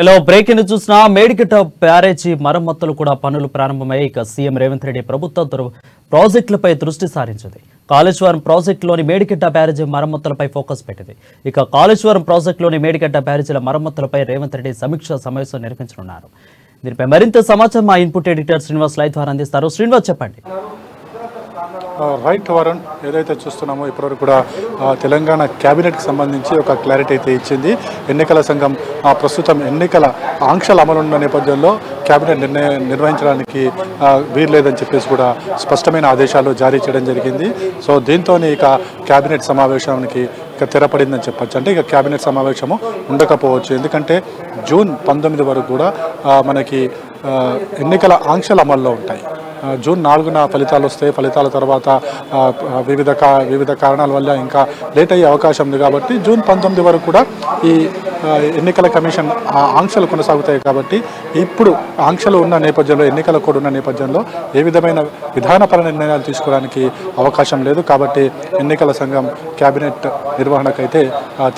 Hello breaking చూసిన మేడిగడ్డ బ్యారేజీ మరమ్మతులు కూడా పనులు ప్రారంభమయ్యాయి. ఇక సీఎం రేవంత్ రెడ్డి ప్రభుత్వ ప్రాజెక్టులపై దృష్టి సారించింది. కాళేశ్వరం ప్రాజెక్టులోని మేడిగడ్డ బ్యారేజీ మరమ్మతులపై ఫోకస్ పెట్టింది. ఇక కాళేశ్వరం ప్రాజెక్టులోని మేడిగడ్డ బ్యారేజీల మరమ్మతులపై రేవంత్ రెడ్డి సమీక్ష సమావేశం నిర్వహించనున్నారు. దీనిపై మరింత సమాచారం మా ఇన్పుట్ ఎడిటర్ శ్రీనివాస్ లైవ్ ద్వారా అందిస్తారు. శ్రీనివాస్ చెప్పండి. రైట్ వరుణ్, ఏదైతే చూస్తున్నామో ఇప్పటివరకు కూడా తెలంగాణ క్యాబినెట్కి సంబంధించి ఒక క్లారిటీ అయితే ఇచ్చింది. ఎన్నికల సంఘం ప్రస్తుతం ఎన్నికల ఆంక్షలు అమలున్న నేపథ్యంలో క్యాబినెట్ నిర్వహించడానికి వీల్లేదని చెప్పేసి కూడా స్పష్టమైన ఆదేశాలు జారీ చేయడం జరిగింది. సో దీంతో ఇక క్యాబినెట్ సమావేశానికి తెరపడిందని చెప్పచ్చు. అంటే ఇక క్యాబినెట్ సమావేశము ఉండకపోవచ్చు. ఎందుకంటే జూన్ 19 వరకు కూడా మనకి ఎన్నికల ఆంక్షలు అమల్లో ఉంటాయి. జూన్ 4న ఫలితాలు వస్తాయి. ఫలితాల తర్వాత వివిధ కారణాల వల్ల ఇంకా లేట్ అయ్యే అవకాశం ఉంది. కాబట్టి జూన్ 19 వరకు కూడా ఈ ఎన్నికల కమిషన్ ఆంక్షలు కొనసాగుతాయి. కాబట్టి ఇప్పుడు ఆంక్షలు ఉన్న నేపథ్యంలో, ఎన్నికల కోడ్ ఉన్న నేపథ్యంలో ఏ విధమైన విధానపర నిర్ణయాలు తీసుకోవడానికి అవకాశం లేదు. కాబట్టి ఎన్నికల సంఘం క్యాబినెట్ నిర్వహణకైతే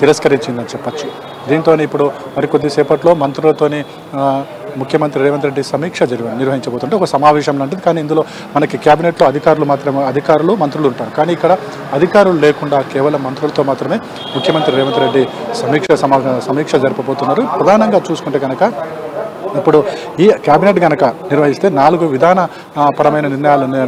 తిరస్కరించిందని చెప్పచ్చు. దీంతో ఇప్పుడు మరికొద్దిసేపట్లో మంత్రులతోని ముఖ్యమంత్రి రేవంత్ రెడ్డి సమీక్ష నిర్వహించబోతుంటే ఒక సమావేశం లాంటిది. కానీ ఇందులో మనకి క్యాబినెట్లో అధికారులు మంత్రులు ఉంటారు. కానీ ఇక్కడ అధికారులు లేకుండా కేవలం మంత్రులతో మాత్రమే ముఖ్యమంత్రి రేవంత్ రెడ్డి సమీక్ష జరపబోతున్నారు. ప్రధానంగా చూసుకుంటే కనుక ఇప్పుడు ఈ క్యాబినెట్ కనుక నిర్వహిస్తే 4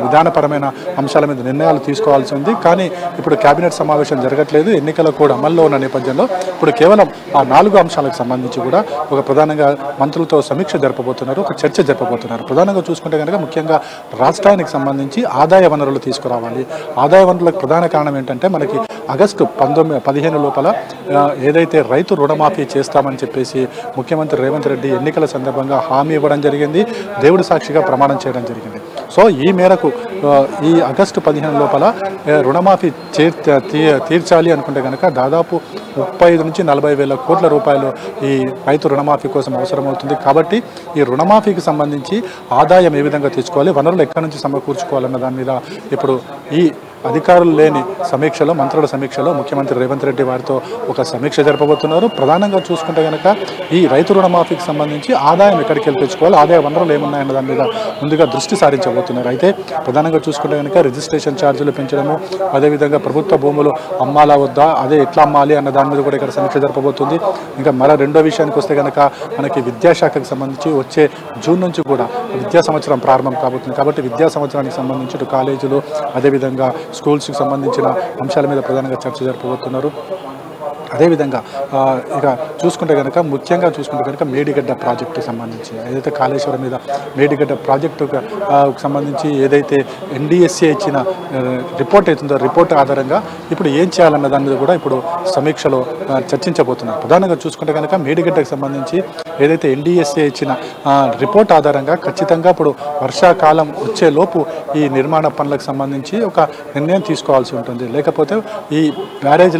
విధానపరమైన అంశాల మీద నిర్ణయాలు తీసుకోవాల్సి ఉంది. కానీ ఇప్పుడు క్యాబినెట్ సమావేశం జరగట్లేదు. ఎన్నికల కూడా అమల్లో ఉన్న నేపథ్యంలో ఇప్పుడు కేవలం ఆ 4 అంశాలకు సంబంధించి కూడా ఒక ప్రధానంగా మంత్రులతో సమీక్ష జరపబోతున్నారు, ఒక చర్చ జరపబోతున్నారు. ప్రధానంగా చూసుకుంటే కనుక ముఖ్యంగా రాష్ట్రానికి సంబంధించి ఆదాయ వనరులు తీసుకురావాలి. ఆదాయ వనరులకు ప్రధాన కారణం ఏంటంటే మనకి ఆగస్టు 15 లోపల ఏదైతే రైతు రుణమాఫీ చేస్తామని చెప్పేసి ముఖ్యమంత్రి రేవంత్ రెడ్డి ఎన్నికల సందర్భంగా హామీ ఇవ్వడం జరిగింది. దేవుడి సాక్షిగా ప్రమాణం చేయడం జరిగింది. సో ఈ మేరకు ఈ ఆగస్టు 15 లోపల రుణమాఫీ తీర్చాలి అనుకుంటే కనుక దాదాపు 35 నుంచి 40 వేల కోట్ల రూపాయలు ఈ రైతు రుణమాఫీ కోసం అవసరమవుతుంది. కాబట్టి ఈ రుణమాఫీకి సంబంధించి ఆదాయం ఏ విధంగా తెచ్చుకోవాలి, వనరులు ఎక్కడి నుంచి సమకూర్చుకోవాలన్న దాని మీద ఇప్పుడు ఈ అధికారులు లేని సమీక్షలో, మంత్రుల సమీక్షలో ముఖ్యమంత్రి రేవంత్ రెడ్డి వారితో ఒక సమీక్ష జరపబోతున్నారు. ప్రధానంగా చూసుకుంటే కనుక ఈ రైతు రుణమాఫీకి సంబంధించి ఆదాయం ఎక్కడికి వెళ్ళి తెచ్చుకోవాలి, ఆదాయ వనరులు ఏమున్నాయన్న దాని మీద ముందుగా దృష్టి సారించబోతున్నారు. అయితే ప్రధానంగా చూసుకుంటే కనుక రిజిస్ట్రేషన్ ఛార్జీలు పెంచడము, అదేవిధంగా ప్రభుత్వ భూములు అమ్మాలా వద్దా, అదే ఎట్లా అమ్మాలి అన్న దాని మీద కూడా ఇక్కడ సమీక్ష జరపబోతుంది. ఇంకా మరో రెండో విషయానికి వస్తే కనుక మనకి విద్యాశాఖకు సంబంధించి వచ్చే జూన్ నుంచి కూడా విద్యా సంవత్సరం ప్రారంభం కాబోతుంది. కాబట్టి విద్యా సంవత్సరానికి సంబంధించి కాలేజీలు, అదేవిధంగా స్కూల్స్కి సంబంధించిన అంశాల మీద ప్రధానంగా చర్చ జరపబోతున్నారు. అదేవిధంగా ఇక చూసుకుంటే కనుక ముఖ్యంగా చూసుకుంటే కనుక మేడిగడ్డ ప్రాజెక్టుకు సంబంధించి ఏదైతే కాళేశ్వరం మీద మేడిగడ్డ ప్రాజెక్టుకు సంబంధించి ఏదైతే ఎన్డీఎస్ఏ ఇచ్చిన రిపోర్ట్ అవుతుందో రిపోర్ట్ ఆధారంగా ఇప్పుడు ఏం చేయాలన్న దాని మీద కూడా ఇప్పుడు సమీక్షలో చర్చించబోతున్నారు. ప్రధానంగా చూసుకుంటే కనుక మేడిగడ్డకు సంబంధించి ఏదైతే ఎన్డీఎస్ఏ ఇచ్చిన రిపోర్ట్ ఆధారంగా ఖచ్చితంగా ఇప్పుడు వర్షాకాలం వచ్చేలోపు ఈ నిర్మాణ పనులకు సంబంధించి ఒక నిర్ణయం తీసుకోవాల్సి ఉంటుంది. లేకపోతే ఈ బ్యారేజ్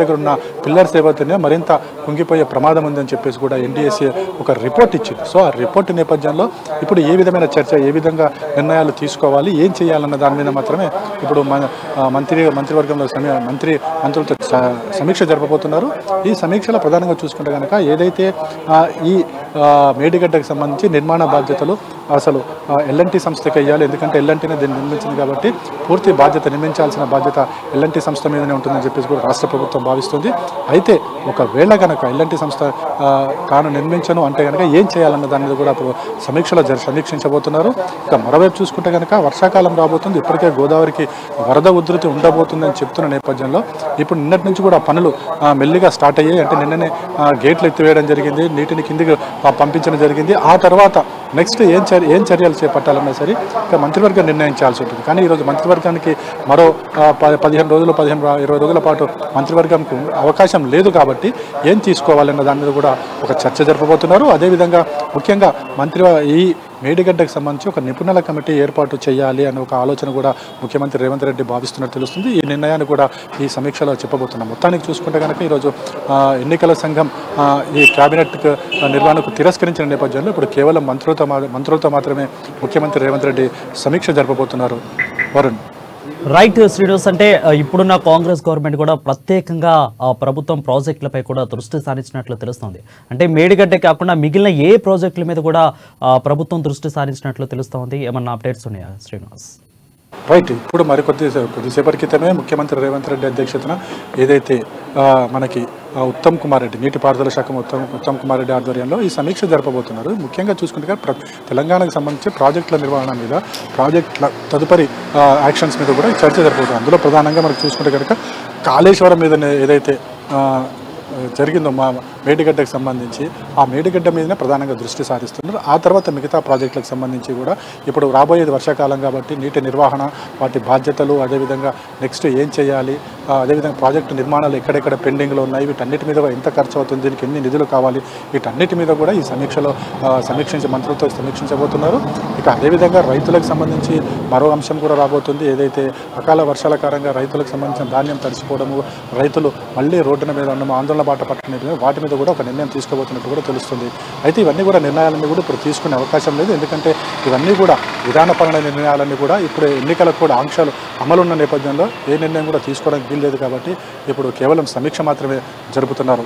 దగ్గర ఉన్న పిల్లర్స్ ఏవైతేనే మరింత కుంగిపోయే ప్రమాదం ఉందని చెప్పేసి కూడా ఎన్డీఎస్ఏ ఒక రిపోర్ట్ ఇచ్చింది. సో ఆ రిపోర్ట్ నేపథ్యంలో ఇప్పుడు ఏ విధమైన చర్చ, ఏ విధంగా నిర్ణయాలు తీసుకోవాలి, ఏం చేయాలన్న దాని మీద మాత్రమే ఇప్పుడు మంత్రివర్గంలో మంత్రులతో సమీక్ష జరపబోతున్నారు. ఈ సమీక్షలో ప్రధానంగా చూసుకుంటే కనుక ఏదైతే ఈ మేడిగడ్డకు సంబంధించి నిర్మాణ బాధ్యతలు అసలు ఎల్ఎన్టీ సంస్థకి అయ్యాలి. ఎందుకంటే ఎల్ఎన్టీనే దీన్ని నిర్మించింది కాబట్టి పూర్తి నిర్మించాల్సిన బాధ్యత ఎల్ఎన్టీ సంస్థ మీదనే ఉంటుందని చెప్పేసి కూడా రాష్ట్ర ప్రభుత్వం భావిస్తుంది. అయితే ఒకవేళ కనుక ఎల్ఎన్టీ సంస్థ తాను నిర్మించను అంటే కనుక ఏం చేయాలన్న దాని మీద కూడా ఇప్పుడు సమీక్షలో సమీక్షించబోతున్నారు. ఇక మరోవైపు చూసుకుంటే కనుక వర్షాకాలం రాబోతుంది. ఇప్పటికే గోదావరికి వరద ఉధృతి ఉండబోతుందని చెప్తున్న నేపథ్యంలో ఇప్పుడు నిన్నటి నుంచి కూడా పనులు మెల్లిగా స్టార్ట్ అయ్యాయి. అంటే నిన్ననే గేట్లు ఎత్తివేయడం జరిగింది, నీటిని కిందికి పంపించడం జరిగింది. ఆ తర్వాత నెక్స్ట్ ఏం చర్యలు చేపట్టాలన్నా సరే ఇక మంత్రివర్గం నిర్ణయించాల్సి ఉంటుంది. కానీ ఈరోజు మంత్రివర్గానికి మరో 15 రోజులు 20 రోజుల పాటు మంత్రివర్గంకు అవకాశం లేదు. కాబట్టి ఏం తీసుకోవాలన్న దాని మీద కూడా ఒక చర్చ జరపబోతున్నారు. అదేవిధంగా ముఖ్యంగా ఈ మేడిగడ్డకు సంబంధించి ఒక నిపుణుల కమిటీ ఏర్పాటు చేయాలి అనే ఒక ఆలోచన కూడా ముఖ్యమంత్రి రేవంత్ రెడ్డి భావిస్తున్నట్టు తెలుస్తుంది. ఈ నిర్ణయాన్ని కూడా ఈ సమీక్షలో చెప్పబోతున్నాం. మొత్తానికి చూసుకుంటే కనుక ఈరోజు ఎన్నికల సంఘం ఈ క్యాబినెట్ నిర్వహణకు తిరస్కరించిన నేపథ్యంలో ఇప్పుడు కేవలం మంత్రులతో మాత్రమే ముఖ్యమంత్రి రేవంత్ రెడ్డి సమీక్ష జరపబోతున్నారు. వరుణ్. రైట్ శ్రీనివాస్, అంటే ఇప్పుడున్న కాంగ్రెస్ గవర్నమెంట్ కూడా ప్రత్యేకంగా ప్రభుత్వం ప్రాజెక్టులపై కూడా దృష్టి సారించినట్లు తెలుస్తోంది. అంటే మేడిగడ్డ కాకుండా మిగిలిన ఏ ప్రాజెక్టుల మీద కూడా ప్రభుత్వం దృష్టి సారించినట్లు తెలుస్తోంది. ఏమన్నా అప్డేట్స్ ఉన్నాయా శ్రీనివాస్? రైట్, ఇప్పుడు కొద్దిసేపటి క్రితమే ముఖ్యమంత్రి రేవంత్ రెడ్డి అధ్యక్షతన ఏదైతే మనకి ఉత్తమ్ కుమార్ రెడ్డి, నీటిపారుదల శాఖ ఉత్తమ్ కుమార్ రెడ్డి ఆధ్వర్యంలో ఈ సమీక్ష జరపబోతున్నారు. ముఖ్యంగా చూసుకుంటే తెలంగాణకు సంబంధించి ప్రాజెక్టుల నిర్వహణ మీద, ప్రాజెక్టుల తదుపరి యాక్షన్స్ మీద కూడా చర్చ జరపబోతుంది. అందులో ప్రధానంగా మనకు చూసుకుంటే కనుక కాళేశ్వరం మీద ఏదైతే జరిగిందో మా మేడిగడ్డకు సంబంధించి ఆ మేడిగడ్డ మీదనే ప్రధానంగా దృష్టి సారిస్తున్నారు. ఆ తర్వాత మిగతా ప్రాజెక్టులకు సంబంధించి కూడా ఇప్పుడు రాబోయేది వర్షాకాలం కాబట్టి నీటి నిర్వహణ, వాటి బాధ్యతలు, అదేవిధంగా నెక్స్ట్ ఏం చేయాలి, అదేవిధంగా ప్రాజెక్టు నిర్మాణాలు ఎక్కడెక్కడ పెండింగ్లో ఉన్నాయి, వీటన్నిటి మీద ఎంత ఖర్చు అవుతుంది, దీనికి ఎన్ని నిధులు కావాలి, వీటన్నిటి మీద కూడా ఈ సమీక్షలో మంత్రులతో సమీక్షించబోతున్నారు. ఇక అదేవిధంగా రైతులకు సంబంధించి మరో అంశం కూడా రాబోతుంది. ఏదైతే అకాల వర్షాల కారణంగా రైతులకు సంబంధించిన ధాన్యం తడిసిపోవడము, రైతులు మళ్ళీ రోడ్డున మీద ఉన్న ఆందోళన బాట పట్టడం, వాటి మీద కూడా ఒక నిర్ణయం తీసుకోబోతున్నట్టు కూడా తెలుస్తుంది. అయితే ఇవన్నీ కూడా నిర్ణయాలన్నీ కూడా ఇప్పుడు తీసుకునే అవకాశం లేదు. ఎందుకంటే ఇవన్నీ కూడా విధానపరమైన నిర్ణయాలన్నీ కూడా ఇప్పుడు ఎన్నికలకు కూడా ఆంక్షలు అమలున్న నేపథ్యంలో ఏ నిర్ణయం కూడా తీసుకోవడానికి వీల్లేదు. కాబట్టి ఇప్పుడు కేవలం సమీక్ష మాత్రమే జరుపుతున్నారు.